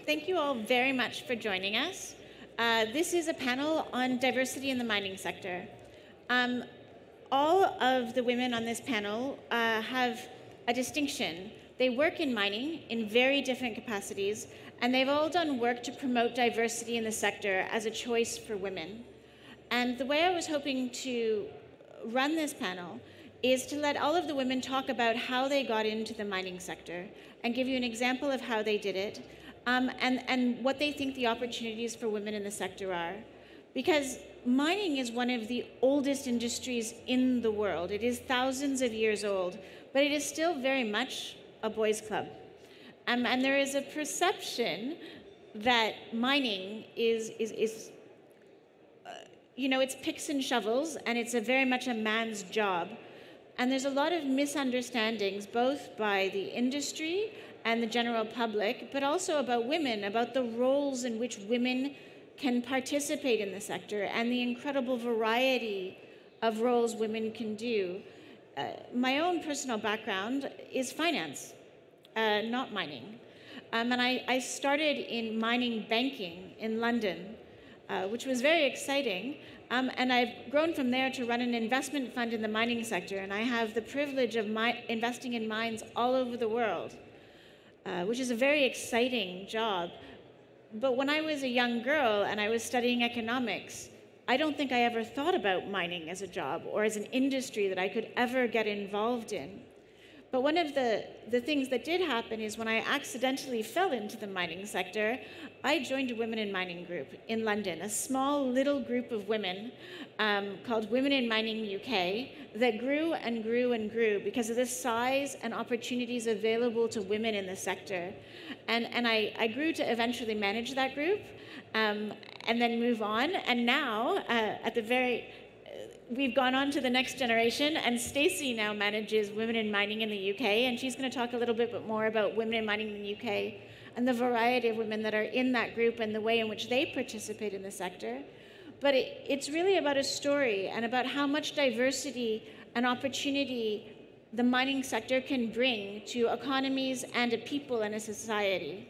Thank you all very much for joining us. This is a panel on diversity in the mining sector. All of the women on this panel have a distinction. They work in mining in very different capacities, and they've all done work to promote diversity in the sector as a choice for women. And the way I was hoping to run this panel is to let all of the women talk about how they got into the mining sector and give you an example of how they did it, and what they think the opportunities for women in the sector are. Because mining is one of the oldest industries in the world. It is thousands of years old, but it is still very much a boys' club. And there is a perception that mining is it's picks and shovels, and it's very much a man's job. And there's a lot of misunderstandings, both by the industry and the general public, but also about women, about the roles in which women can participate in the sector and the incredible variety of roles women can do. My own personal background is finance, not mining. And I started in mining banking in London, which was very exciting. And I've grown from there to run an investment fund in the mining sector. And I have the privilege of investing in mines all over the world, which is a very exciting job. But when I was a young girl and I was studying economics, I don't think I ever thought about mining as a job or as an industry that I could ever get involved in. But one of the things that did happen is when I accidentally fell into the mining sector, I joined a Women in Mining group in London, a small little group of women called Women in Mining UK that grew and grew and grew because of the size and opportunities available to women in the sector. And I grew to eventually manage that group and then move on. And now, we've gone on to the next generation, and Stacey now manages Women in Mining in the UK, and she's going to talk a little bit more about Women in Mining in the UK and the variety of women that are in that group and the way in which they participate in the sector. But it's really about a story and about how much diversity and opportunity the mining sector can bring to economies and to people and a society.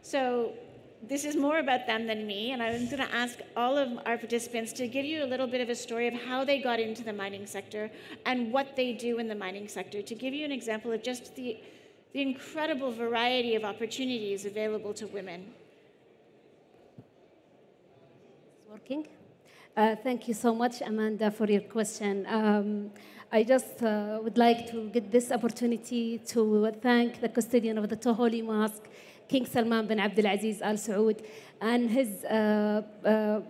So this is more about them than me, and I'm going to ask all of our participants to give you a little bit of a story of how they got into the mining sector and what they do in the mining sector, to give you an example of just the incredible variety of opportunities available to women. It's working. Thank you so much, Amanda, for your question. I just would like to get this opportunity to thank the custodian of the Holy Mosque, King Salman bin Abdulaziz Al Saud, and His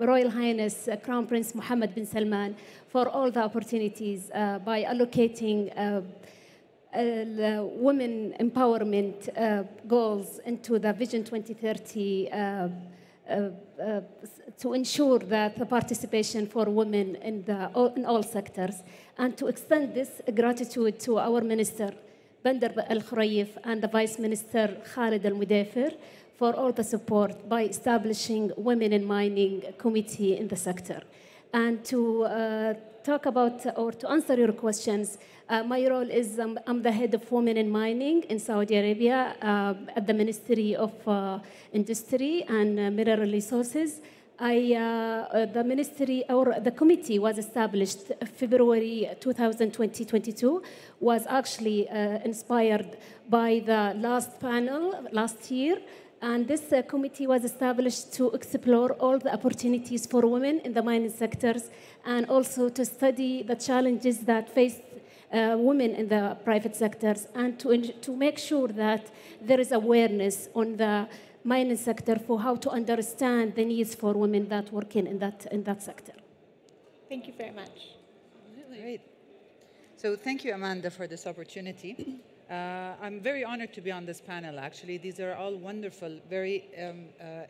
Royal Highness Crown Prince Mohammed bin Salman for all the opportunities by allocating women empowerment goals into the Vision 2030 to ensure that the participation for women in all sectors, and to extend this gratitude to our Minister Bandar Al Khurayif and the Vice Minister Khalid Al Mudafer for all the support by establishing Women in Mining Committee in the sector. And to talk about or to answer your questions, my role is I'm the head of Women in Mining in Saudi Arabia at the Ministry of Industry and Mineral Resources. The ministry or the committee was established February 2022, was actually inspired by the last panel last year. And this committee was established to explore all the opportunities for women in the mining sectors and also to study the challenges that face women in the private sectors and to make sure that there is awareness on the mining sector for how to understand the needs for women that work in that sector. Thank you very much. Great. So thank you, Amanda, for this opportunity. I'm very honored to be on this panel, actually. These are all wonderful, very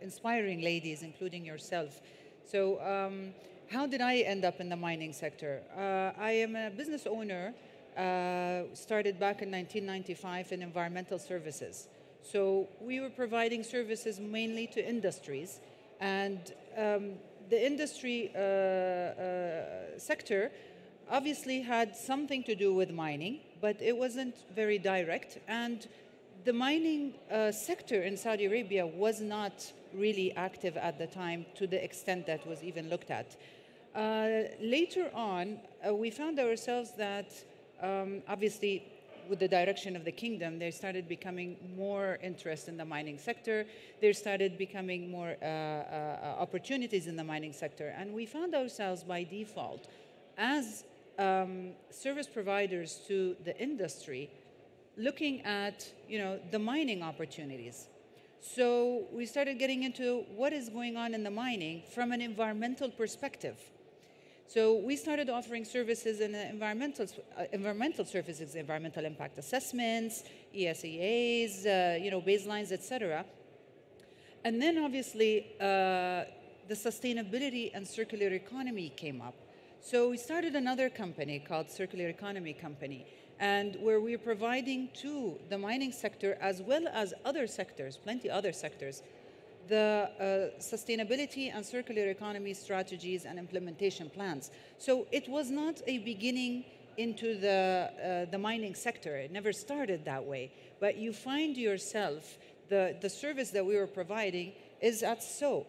inspiring ladies, including yourself. So how did I end up in the mining sector? I am a business owner, started back in 1995 in environmental services. So we were providing services mainly to industries, and the industry sector obviously had something to do with mining, but it wasn't very direct. And the mining sector in Saudi Arabia was not really active at the time to the extent that was even looked at. Later on, we found ourselves that obviously with the direction of the kingdom, there started becoming more interest in the mining sector. There started becoming more opportunities in the mining sector. And we found ourselves by default as service providers to the industry looking at, the mining opportunities. So we started getting into what is going on in the mining from an environmental perspective. So we started offering services in environmental services, environmental impact assessments, ESEAs, baselines, etc. And then obviously the sustainability and circular economy came up. So we started another company called Circular Economy Company, and where we're providing to the mining sector as well as other sectors, plenty other sectors, the sustainability and circular economy strategies and implementation plans. So it was not a beginning into the mining sector. It never started that way. But you find yourself, the service that we were providing is at so.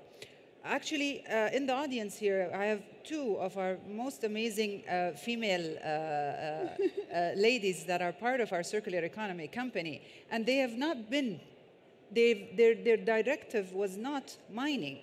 Actually, in the audience here, I have two of our most amazing female ladies that are part of our circular economy company, and they have not been their directive was not mining.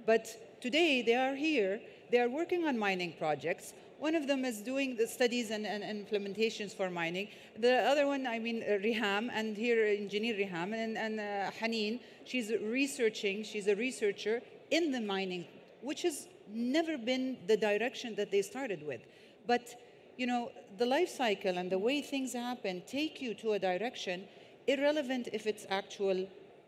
But today they are here, they are working on mining projects. One of them is doing the studies and implementations for mining. The other one, Riham, and here engineer Riham, and Haneen, she's researching, she's a researcher in the mining, which has never been the direction that they started with. But, the life cycle and the way things happen take you to a direction irrelevant if it's actual,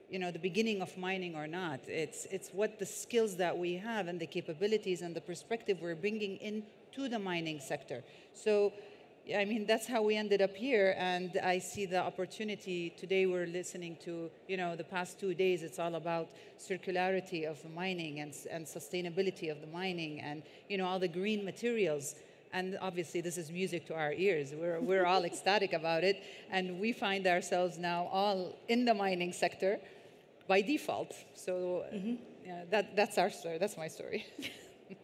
the beginning of mining or not. It's what the skills that we have and the capabilities and the perspective we're bringing in to the mining sector. So, that's how we ended up here, and I see the opportunity. Today we're listening to, the past 2 days, it's all about circularity of the mining and sustainability of the mining and, all the green materials. And obviously, this is music to our ears. We're all ecstatic about it. And we find ourselves now all in the mining sector by default. So that's our story. That's my story.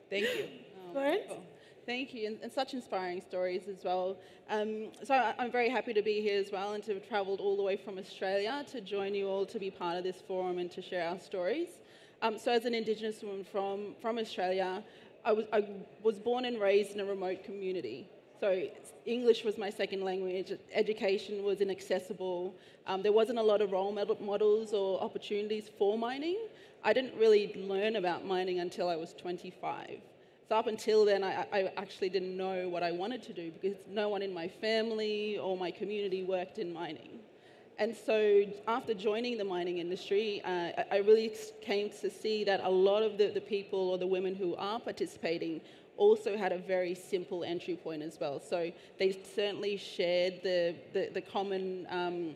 Thank you. Cool. Thank you. And such inspiring stories as well. So I'm very happy to be here as well and to have travelled all the way from Australia to join you all to be part of this forum and to share our stories. So as an Indigenous woman from Australia, I was born and raised in a remote community. So English was my second language, education was inaccessible, there wasn't a lot of role models or opportunities for mining. I didn't really learn about mining until I was 25. So up until then, I actually didn't know what I wanted to do because no one in my family or my community worked in mining. And so after joining the mining industry, I really came to see that a lot of the people or the women who are participating also had a very simple entry point as well. So they certainly shared the common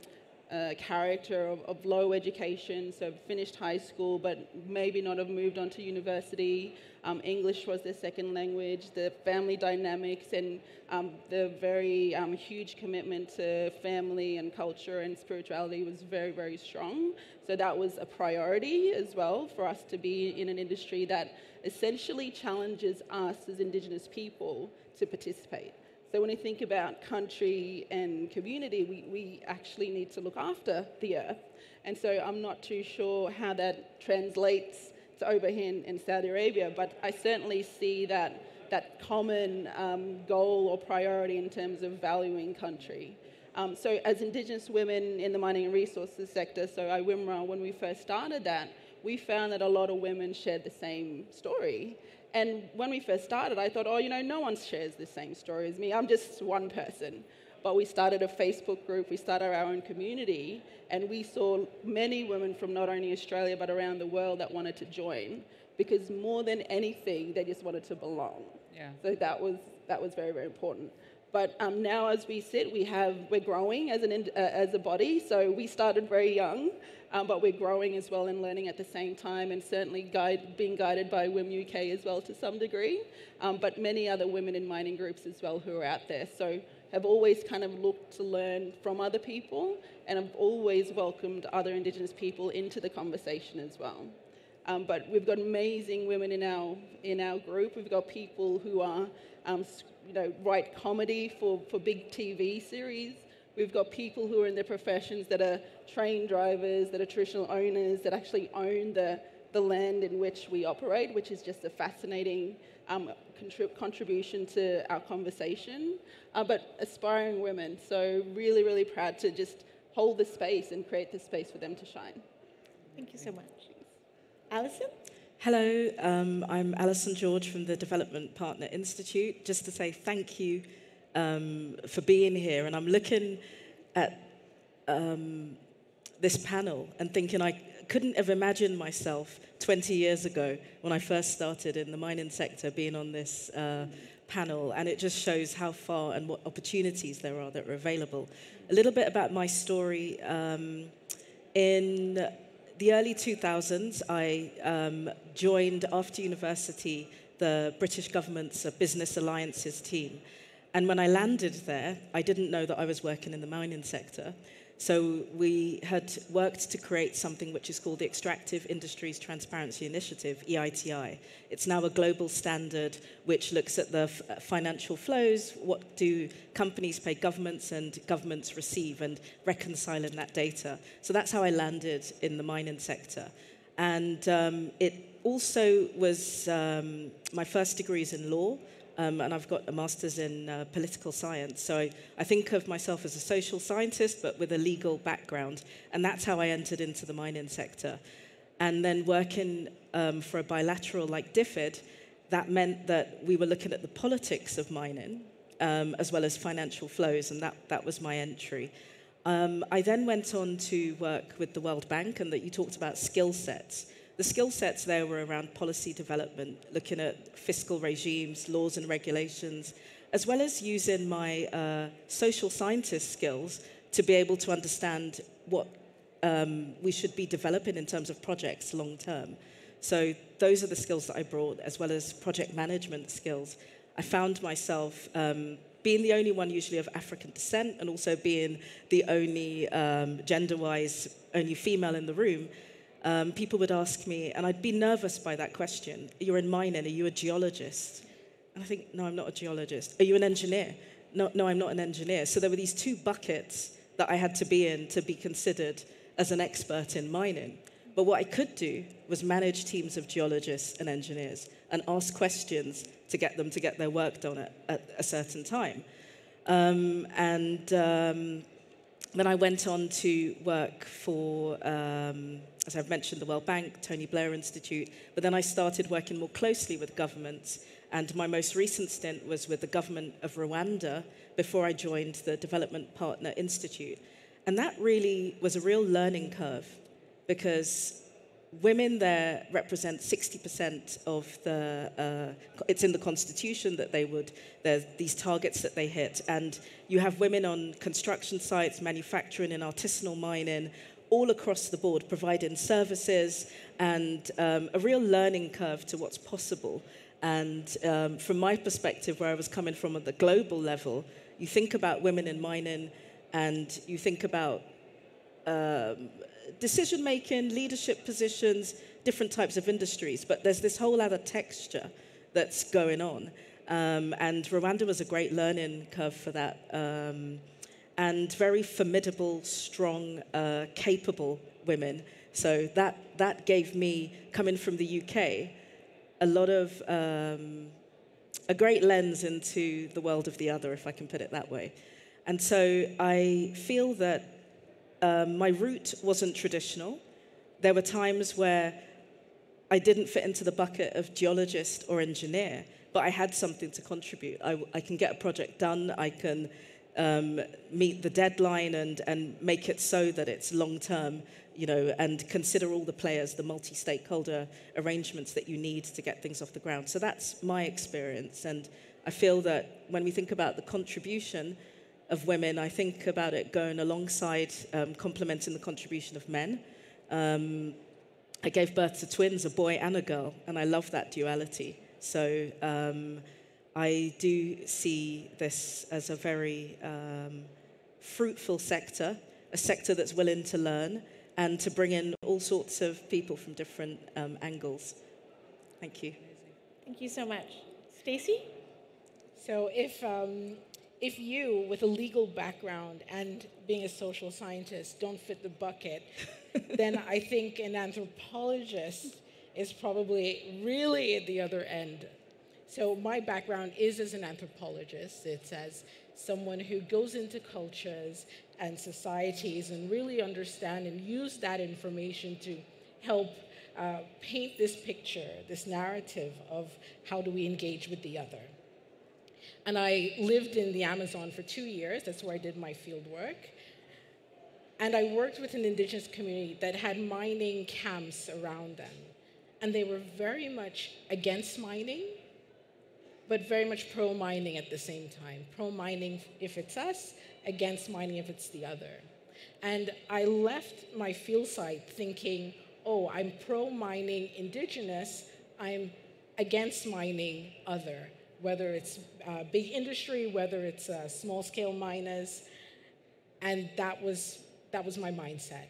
character of low education, so finished high school, but maybe not have moved on to university. English was their second language, the family dynamics and the very huge commitment to family and culture and spirituality was very, very strong. So that was a priority as well for us to be in an industry that essentially challenges us as Indigenous people to participate. So when you think about country and community, we actually need to look after the earth. And so I'm not too sure how that translates to over here in Saudi Arabia, but I certainly see that common goal or priority in terms of valuing country. So as Indigenous women in the mining and resources sector, so IWMRA, when we first started that, we found that a lot of women shared the same story. And when we first started, I thought, no one shares the same story as me. I'm just one person. But we started a Facebook group, we started our own community, and we saw many women from not only Australia but around the world that wanted to join because more than anything, they just wanted to belong. Yeah. So that was very, very important. But now as we sit, we're growing as a body. So we started very young, but we're growing as well and learning at the same time and certainly being guided by WIM UK as well to some degree, but many other women in mining groups as well who are out there. So have always kind of looked to learn from other people, and have always welcomed other Indigenous people into the conversation as well. But we've got amazing women in our group. We've got people who are, write comedy for big TV series. We've got people who are in their professions that are train drivers, that are traditional owners, that actually own the land in which we operate, which is just a fascinating contribution to our conversation. But aspiring women, so really, really proud to just hold the space and create the space for them to shine. Thank you so much. Alison? Hello, I'm Alison George from the Development Partner Institute. Just to say thank you for being here. And I'm looking at this panel and thinking I couldn't have imagined myself 20 years ago when I first started in the mining sector being on this panel. And it just shows how far and what opportunities there are that are available. A little bit about my story. In the early 2000s, I joined, after university, the British government's Business Alliances team. And when I landed there, I didn't know that I was working in the mining sector. So we had worked to create something which is called the Extractive Industries Transparency Initiative, EITI. It's now a global standard which looks at the financial flows, what do companies pay governments and governments receive, and reconciling that data. So that's how I landed in the mining sector. And it also was my first degree is in law. And I've got a master's in political science. So I think of myself as a social scientist, but with a legal background. And that's how I entered into the mining sector. And then working for a bilateral like DFID, that meant that we were looking at the politics of mining, as well as financial flows, and that was my entry. I then went on to work with the World Bank, and that you talked about skill sets. The skill sets there were around policy development, looking at fiscal regimes, laws and regulations, as well as using my social scientist skills to be able to understand what we should be developing in terms of projects long term. So those are the skills that I brought, as well as project management skills. I found myself being the only one usually of African descent, and also being the only, gender-wise, only female in the room. People would ask me, and I'd be nervous by that question, you're in mining, are you a geologist? And I think, no, I'm not a geologist. Are you an engineer? No, I'm not an engineer. So there were these two buckets that I had to be in to be considered as an expert in mining. But what I could do was manage teams of geologists and engineers and ask questions to get them to get their work done at a certain time. Then I went on to work for, as I've mentioned, the World Bank, Tony Blair Institute, but then I started working more closely with governments, and my most recent stint was with the government of Rwanda before I joined the Development Partner Institute. And that really was a real learning curve, because women there represent 60% of the, it's in the constitution that there's these targets that they hit. And you have women on construction sites, manufacturing and artisanal mining, all across the board, providing services, and a real learning curve to what's possible. And from my perspective, where I was coming from at the global level, you think about women in mining, and you think about decision-making, leadership positions, different types of industries, but there's this whole other texture that's going on. And Rwanda was a great learning curve for that. And very formidable, strong, capable women. So that gave me, coming from the UK, a lot of, a great lens into the world of the other, if I can put it that way. And so I feel that my route wasn't traditional. There were times where I didn't fit into the bucket of geologist or engineer, but I had something to contribute. I can get a project done, I can meet the deadline and make it so that it's long-term, and consider all the players, the multi-stakeholder arrangements that you need to get things off the ground. So that's my experience, and I feel that when we think about the contribution of women, I think about it going alongside complementing the contribution of men. I gave birth to twins, a boy and a girl, and I love that duality. So I do see this as a very fruitful sector, a sector that's willing to learn and to bring in all sorts of people from different angles. Thank you. Thank you so much. Stacey? So if you, with a legal background and being a social scientist, don't fit the bucket, then I think an anthropologist is probably really at the other end. So my background is as an anthropologist. It's as someone who goes into cultures and societies and really understand and use that information to help paint this picture, this narrative of how do we engage with the other. And I lived in the Amazon for 2 years. That's where I did my field work. And I worked with an indigenous community that had mining camps around them. And they were very much against mining, but very much pro-mining at the same time. Pro-mining if it's us, against mining if it's the other. And I left my field site thinking, oh, I'm pro-mining indigenous, I'm against mining other, whether it's big industry, whether it's small-scale miners, and that was my mindset.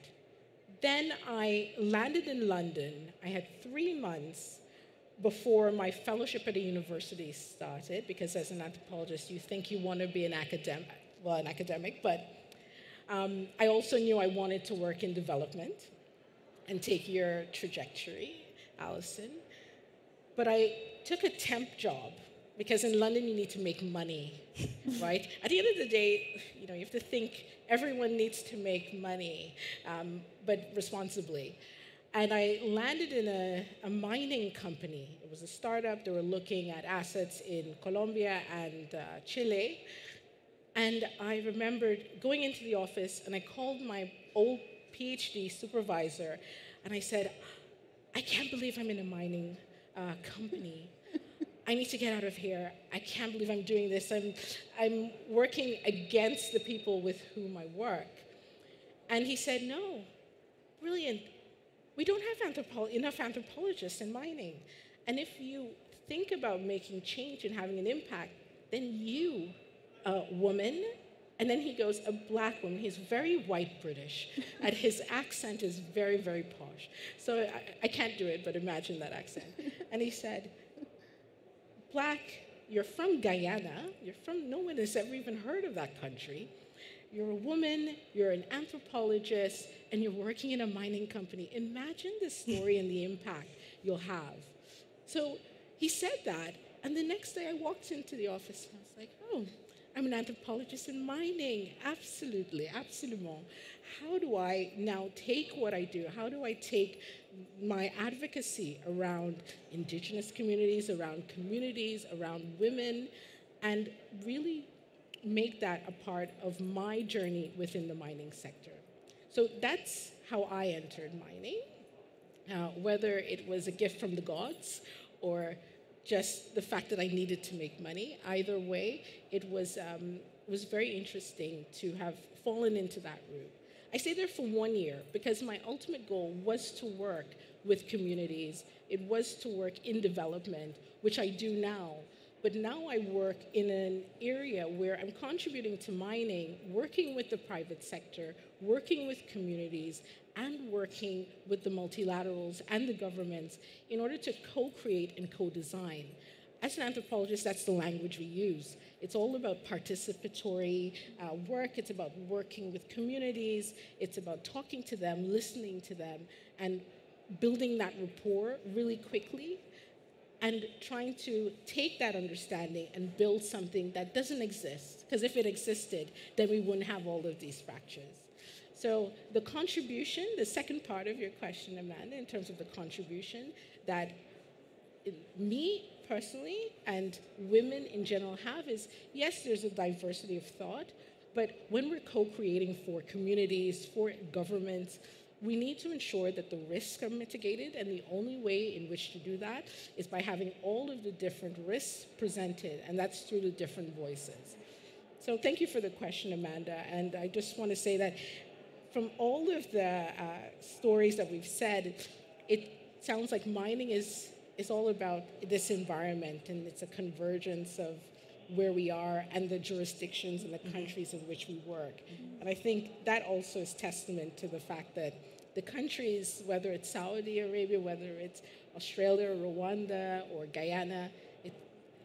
Then I landed in London. I had 3 months before my fellowship at a university started, because as an anthropologist, you think you want to be an academic, but I also knew I wanted to work in development and take your trajectory, Alison. But I took a temp job, because in London you need to make money, right? At the end of the day, you have to think everyone needs to make money, but responsibly. And I landed in a mining company. It was a startup. They were looking at assets in Colombia and Chile. And I remembered going into the office, and I called my old PhD supervisor, and I said, I can't believe I'm in a mining company. I need to get out of here. I can't believe I'm doing this. I'm working against the people with whom I work. And he said, no, brilliant. We don't have enough anthropologists in mining. And if you think about making change and having an impact, then you, a woman, and then he goes, a black woman. He's very white British, and his accent is very, very posh. So I can't do it, but imagine that accent. And he said, black, you're from Guyana. No one has ever even heard of that country. You're a woman, you're an anthropologist, and you're working in a mining company. Imagine the story and the impact you'll have. So he said that, and the next day I walked into the office and I was like, oh, I'm an anthropologist in mining. Absolutely, absolument. How do I now take what I do? How do I take my advocacy around indigenous communities, around women, and really make that a part of my journey within the mining sector? So that's how I entered mining, whether it was a gift from the gods or just the fact that I needed to make money. Either way, it was very interesting to have fallen into that route. I stayed there for 1 year because my ultimate goal was to work with communities. It was to work in development, which I do now. But now I work in an area where I'm contributing to mining, working with the private sector, working with communities, and working with the multilaterals and the governments in order to co-create and co-design. As an anthropologist, that's the language we use. It's all about participatory work. It's about working with communities. It's about talking to them, listening to them, and building that rapport really quickly, and trying to take that understanding and build something that doesn't exist. Because if it existed, then we wouldn't have all of these fractures. So the contribution, the second part of your question, Amanda, in terms of the contribution that me personally and women in general have is, yes, there's a diversity of thought, but when we're co-creating for communities, for governments, we need to ensure that the risks are mitigated, and the only way in which to do that is by having all of the different risks presented, and that's through the different voices. So thank you for the question, Amanda, and I just want to say that from all of the stories that we've said, it sounds like mining is it's all about this environment, and it's a convergence of where we are and the jurisdictions and the countries in which we work. And I think that also is testament to the fact that the countries, whether it's Saudi Arabia, whether it's Australia, Rwanda, or Guyana,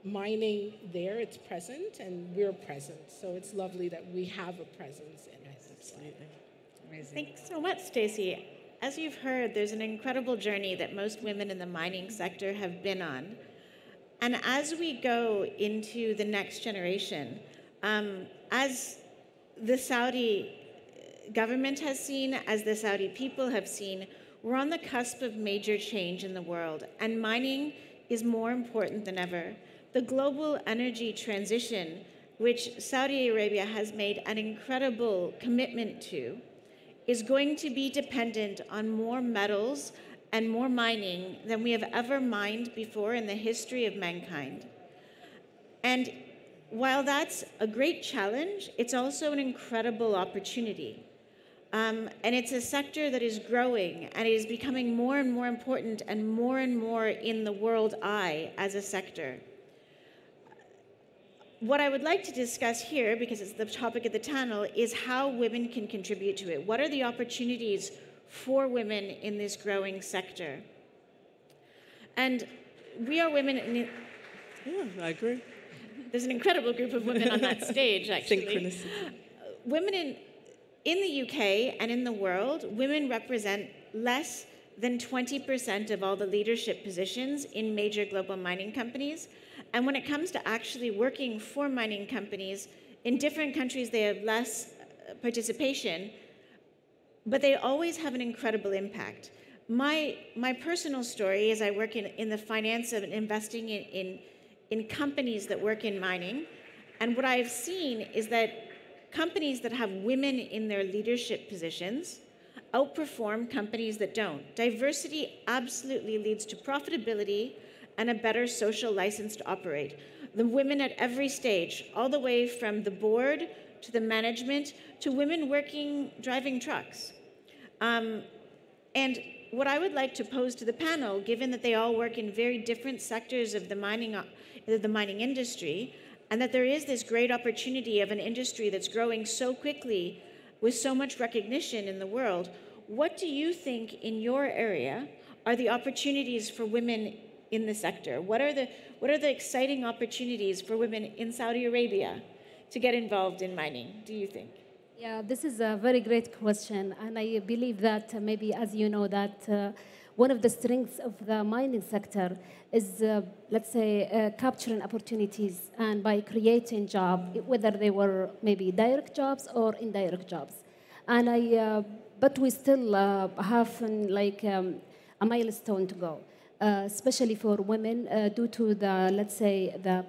mining there, it's present, and we're present. So it's lovely that we have a presence in it. Absolutely. Amazing. Thanks so much, Stacey. As you've heard, there's an incredible journey that most women in the mining sector have been on. And as we go into the next generation, as the Saudi government has seen, as the Saudi people have seen, we're on the cusp of major change in the world, and mining is more important than ever. The global energy transition, which Saudi Arabia has made an incredible commitment to, is going to be dependent on more metals and more mining than we have ever mined before in the history of mankind. And while that's a great challenge, it's also an incredible opportunity. And it's a sector that is growing, and it is becoming more and more important and more in the world eye as a sector. What I would like to discuss here, because it's the topic of the panel, is how women can contribute to it. What are the opportunities for women in this growing sector? And we are women in... Yeah, I agree. There's an incredible group of women on that stage, actually. Synchronicity. Women in the UK and in the world, women represent less than 20% of all the leadership positions in major global mining companies. And when it comes to actually working for mining companies, in different countries they have less participation, but they always have an incredible impact. My personal story is I work in the finance of investing in companies that work in mining. And what I've seen is that companies that have women in their leadership positions outperform companies that don't. Diversity absolutely leads to profitability and a better social license to operate. The women at every stage, all the way from the board to the management to women working, driving trucks. And what I would like to pose to the panel, given that they all work in very different sectors of the mining industry, and that there is this great opportunity of an industry that's growing so quickly with so much recognition in the world, what do you think in your area are the opportunities for women in the sector? What are the exciting opportunities for women in Saudi Arabia to get involved in mining, do you think? Yeah, this is a very great question, and I believe that maybe, as you know, that one of the strengths of the mining sector is, let's say, capturing opportunities and by creating jobs, whether they were maybe direct jobs or indirect jobs. And but we still have a milestone to go, especially for women, due to the, let's say, the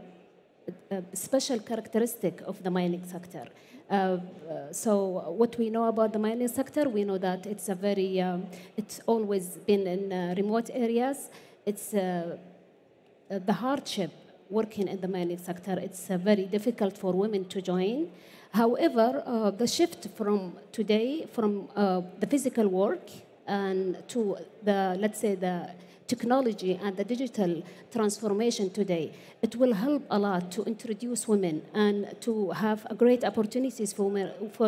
special characteristic of the mining sector. So what we know about the mining sector, we know that it's a very, it's always been in remote areas. It's the hardship working in the mining sector. It's very difficult for women to join. However, the shift from today, from the physical work and to the, let's say, the technology and the digital transformation today, it will help a lot to introduce women and to have great opportunities for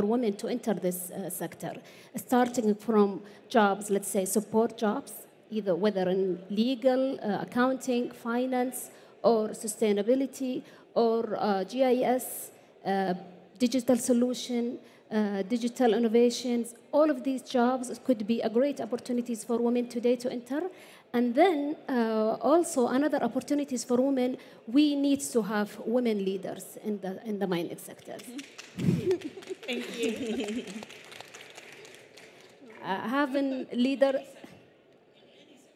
women to enter this sector, starting from jobs, let's say support jobs, either whether in legal, accounting, finance, or sustainability, or GIS, digital solution, digital innovations. All of these jobs could be a great opportunities for women today to enter. And then also another opportunities for women, we need to have women leaders in the mining sectors. Thank you. Having leader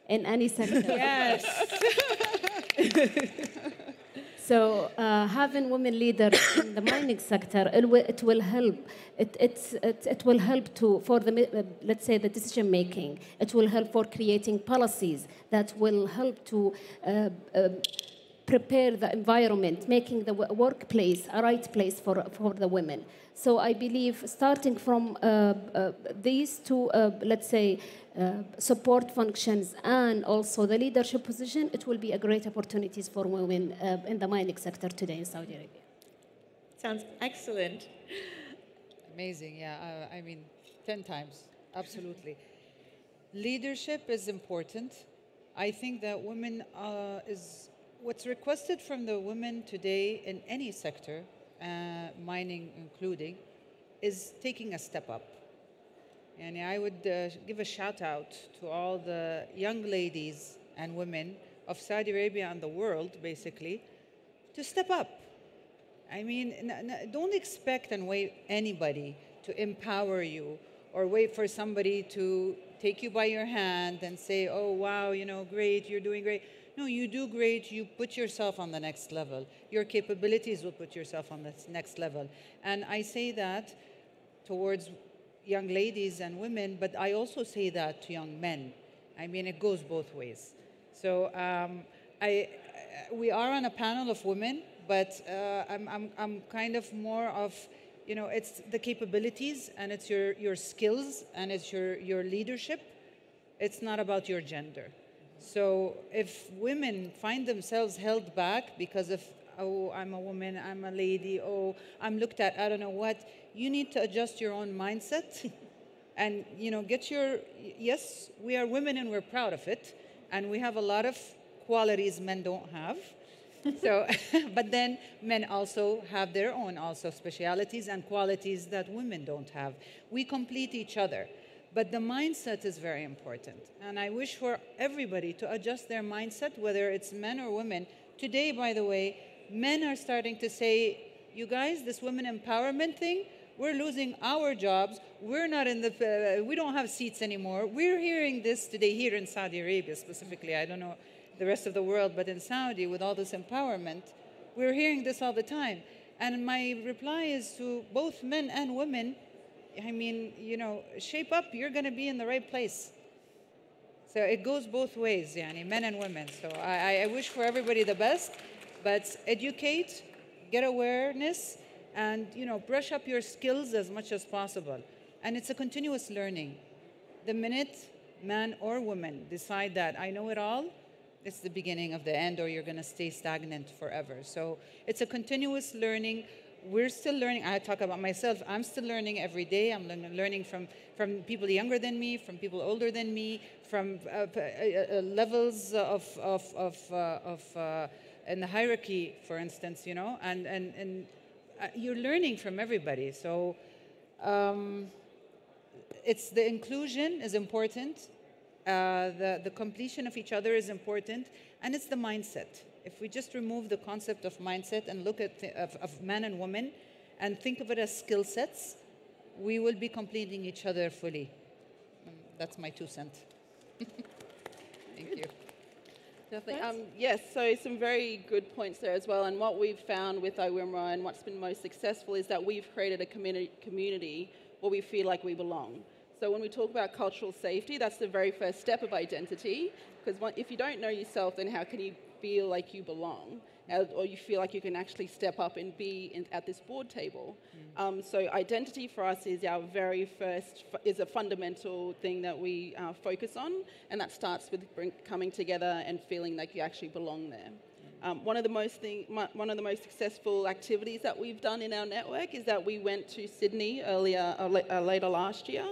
in any sector. Yes. So having women leaders in the mining sector, it will help. It will help for the, let's say, the decision making. It will help for creating policies that will help to prepare the environment, making the workplace a right place for the women. So I believe starting from these two, let's say, support functions and also the leadership position, it will be a great opportunities for women in the mining sector today in Saudi Arabia. Sounds excellent. Amazing, yeah. I mean, 10 times, absolutely. Leadership is important. I think that women is what's requested from the women today in any sector, mining including, is taking a step up. And I would give a shout out to all the young ladies and women of Saudi Arabia and the world, basically, to step up. I mean, don't expect and wait anybody to empower you or wait for somebody to take you by your hand and say, oh, wow, you know, great, you're doing great. No, you do great, you put yourself on the next level. Your capabilities will put yourself on the next level. And I say that towards young ladies and women, but I also say that to young men. I mean, it goes both ways. So we are on a panel of women, but I'm kind of more of, you know, it's the capabilities and it's your skills and it's your leadership. It's not about your gender. So if women find themselves held back because of, oh, I'm a woman, I'm a lady, oh, I'm looked at, I don't know what, you need to adjust your own mindset and, you know, get your, yes, we are women and we're proud of it. And we have a lot of qualities men don't have. So, but then men also have their own also specialities and qualities that women don't have. We complete each other. But the mindset is very important. And I wish for everybody to adjust their mindset, whether it's men or women. Today, by the way, men are starting to say, you guys, this women empowerment thing, we're losing our jobs. We're not in the, we don't have seats anymore. We're hearing this today here in Saudi Arabia specifically. I don't know the rest of the world, but in Saudi, with all this empowerment, we're hearing this all the time. And my reply is to both men and women, I mean, you know, shape up, you're going to be in the right place. So it goes both ways, yani, men and women. So I wish for everybody the best, but educate, get awareness, and, you know, brush up your skills as much as possible. And it's a continuous learning. The minute man or woman decide that I know it all, it's the beginning of the end, or you're going to stay stagnant forever. So it's a continuous learning. We're still learning. I talk about myself. I'm still learning every day. I'm learning from people younger than me, from people older than me, from levels of in the hierarchy, for instance, you know, and you're learning from everybody. So it's the inclusion is important. The completion of each other is important, and it's the mindset. If we just remove the concept of mindset and look at of man and woman and think of it as skill sets, we will be completing each other fully. That's my 2 cents. Thank you. Definitely. Yes, so some very good points there as well. And what we've found with IWIMRA and what's been most successful is that we've created a community where we feel like we belong. So when we talk about cultural safety, that's the very first step of identity. Because if you don't know yourself, then how can you feel like you belong? Or you feel like you can actually step up and be at this board table. So identity for us is our very first, is a fundamental thing that we focus on. And that starts with coming together and feeling like you actually belong there. One of the most successful activities that we've done in our network is that we went to Sydney later last year,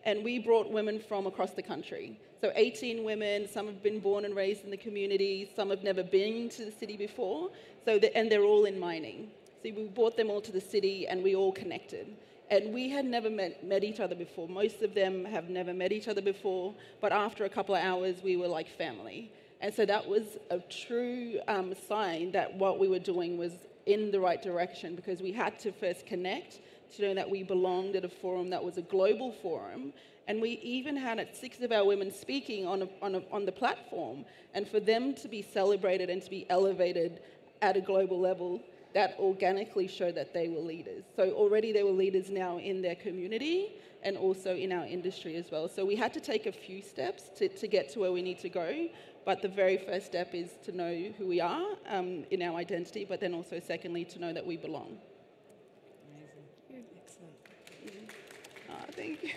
and we brought women from across the country. So 18 women, some have been born and raised in the community, some have never been to the city before, and they're all in mining. So we brought them all to the city and we all connected. And we had never met each other before. Most of them have never met each other before, but after a couple of hours, we were like family. And so that was a true sign that what we were doing was in the right direction, because we had to first connect to know that we belonged at a forum that was a global forum. And we even had 6 of our women speaking on the platform. And for them to be celebrated and to be elevated at a global level, that organically showed that they were leaders. So already they were leaders now in their community, and also in our industry as well. So we had to take a few steps to get to where we need to go. But the very first step is to know who we are in our identity, but then also secondly, to know that we belong. Amazing. Excellent. Thank you.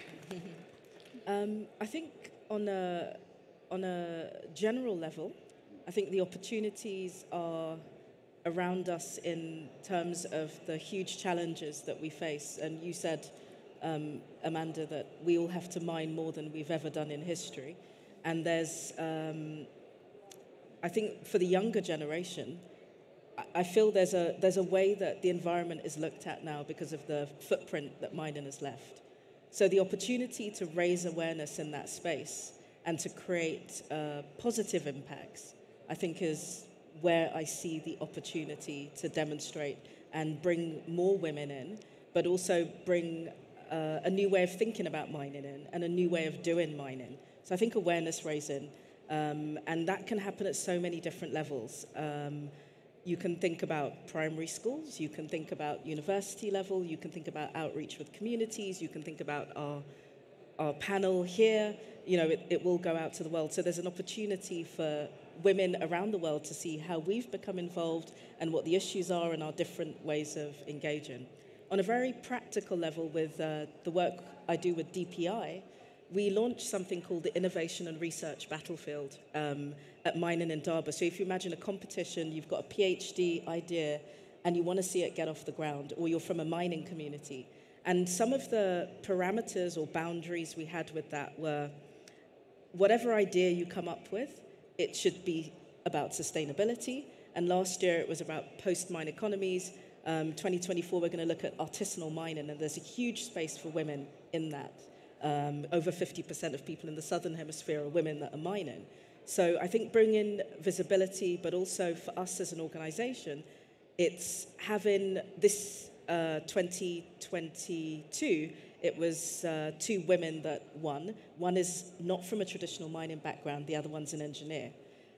I think on a general level, I think the opportunities are around us in terms of the huge challenges that we face. And you said, Amanda, that we all have to mine more than we've ever done in history. And there's, I think for the younger generation, I feel there's a way that the environment is looked at now because of the footprint that mining has left. So the opportunity to raise awareness in that space and to create positive impacts, I think, is where I see the opportunity to demonstrate and bring more women in, but also bring a new way of thinking about mining in and a new way of doing mining. So I think awareness raising, and that can happen at so many different levels. You can think about primary schools, you can think about university level, you can think about outreach with communities, you can think about our panel here. You know, it will go out to the world. So there's an opportunity for women around the world to see how we've become involved and what the issues are and our different ways of engaging. On a very practical level with the work I do with DPI, we launched something called the Innovation and Research Battlefield at Mining Indaba. So if you imagine a competition, you've got a PhD idea and you want to see it get off the ground, or you're from a mining community. And some of the parameters or boundaries we had with that were, whatever idea you come up with, it should be about sustainability. And last year it was about post-mine economies. 2024, we're going to look at artisanal mining, and there's a huge space for women in that. Over 50% of people in the Southern Hemisphere are women that are mining. So I think bringing visibility, but also for us as an organization, it's having this 2022, it was 2 women that won. One is not from a traditional mining background, the other one's an engineer.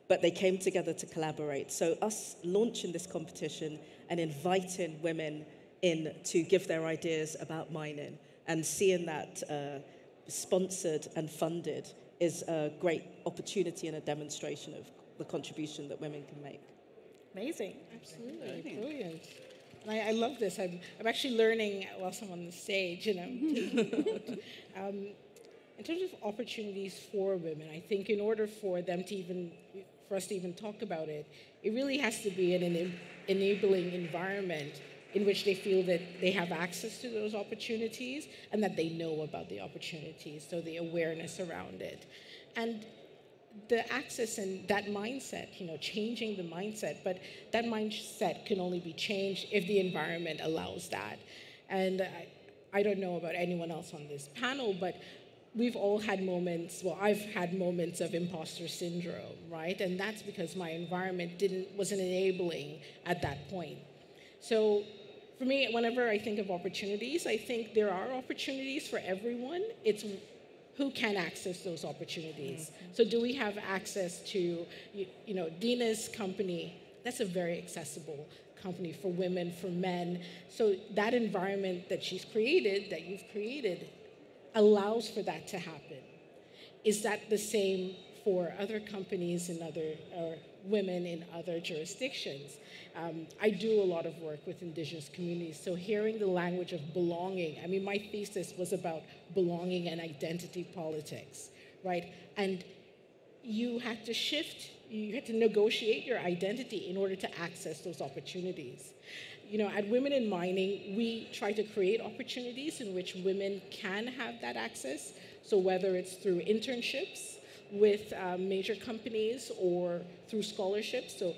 But they came together to collaborate. So us launching this competition and inviting women in to give their ideas about mining and seeing that sponsored and funded is a great opportunity and a demonstration of the contribution that women can make. Amazing. Absolutely. Brilliant. And I love this. I'm actually learning whilst I'm on the stage, you know. In terms of opportunities for women, I think in order for them to for us to even talk about it, it really has to be an enabling environment in which they feel that they have access to those opportunities and that they know about the opportunities, so the awareness around it. And the access and that mindset, you know, changing the mindset, but that mindset can only be changed if the environment allows that. And I don't know about anyone else on this panel, but we've all had moments, well, I've had moments of imposter syndrome, right? And that's because my environment wasn't enabling at that point. So for me, whenever I think of opportunities, I think there are opportunities for everyone. It's who can access those opportunities. Mm-hmm. So do we have access to, you know, Dina's company? That's a very accessible company for women, for men. So that environment that she's created, that you've created, allows for that to happen. Is that the same for other companies and other women in other jurisdictions? I do a lot of work with indigenous communities, so hearing the language of belonging, I mean, my thesis was about belonging and identity politics, right? And you had to shift, you had to negotiate your identity in order to access those opportunities. You know, at Women in Mining, we try to create opportunities in which women can have that access. So whether it's through internships with major companies or through scholarships, so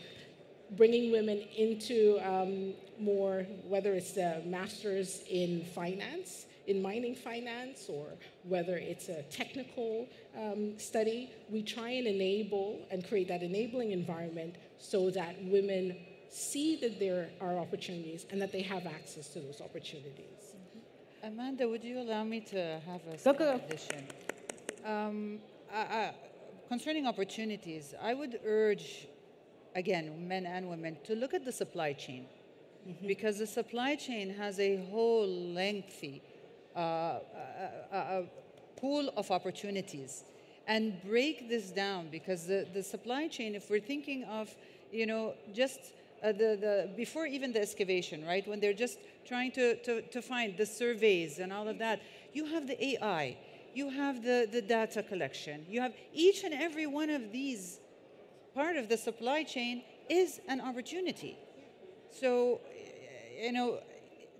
bringing women into more, whether it's a master's in finance, in mining finance, or whether it's a technical study, we try and enable and create that enabling environment so that women see that there are opportunities and that they have access to those opportunities. Amanda, would you allow me to have a second addition? Concerning opportunities, I would urge, again, men and women, to look at the supply chain. Mm-hmm. Because the supply chain has a whole lengthy pool of opportunities and break this down, because the supply chain, if we're thinking of, you know, just before even the excavation, right? When they're just trying to find the surveys and all of that, you have the AI, you have the data collection, you have each and every one of these part of the supply chain is an opportunity. So, you know,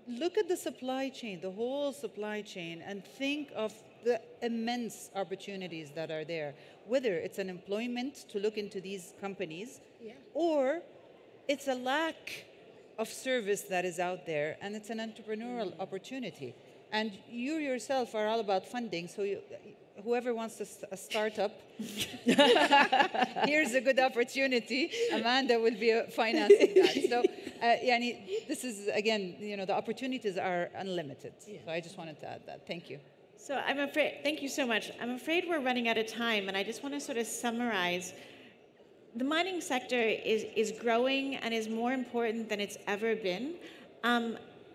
look at the supply chain, the whole supply chain, and think of the immense opportunities that are there, whether it's an employment to look into these companies, or it's a lack of service that is out there, and it's an entrepreneurial opportunity. And you yourself are all about funding, so whoever wants a startup, here's a good opportunity. Amanda will be financing that. So, this is, again, you know, the opportunities are unlimited. So I just wanted to add that. Thank you. So I'm afraid, thank you so much. I'm afraid we're running out of time, and I just want to sort of summarize. The mining sector is growing and is more important than it's ever been.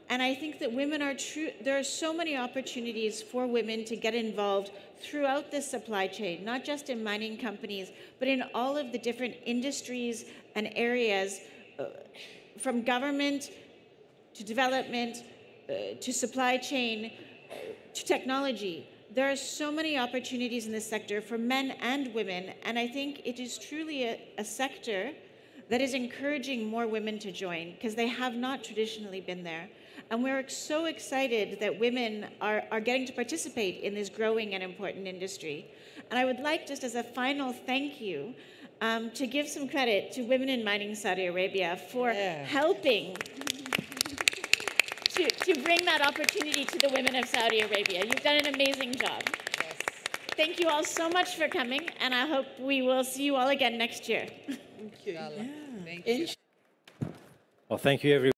And I think that women are there are so many opportunities for women to get involved throughout the supply chain, not just in mining companies, but in all of the different industries and areas, from government to development to supply chain to technology. There are so many opportunities in this sector for men and women, and I think it is truly a sector that is encouraging more women to join, because they have not traditionally been there. And we're so excited that women are getting to participate in this growing and important industry. And I would like, just as a final thank you, to give some credit to Women in Mining Saudi Arabia for helping to bring that opportunity to the women of Saudi Arabia. You've done an amazing job. Yes. Thank you all so much for coming, and I hope we will see you all again next year. Thank you. Thank you. Well, thank you, everyone.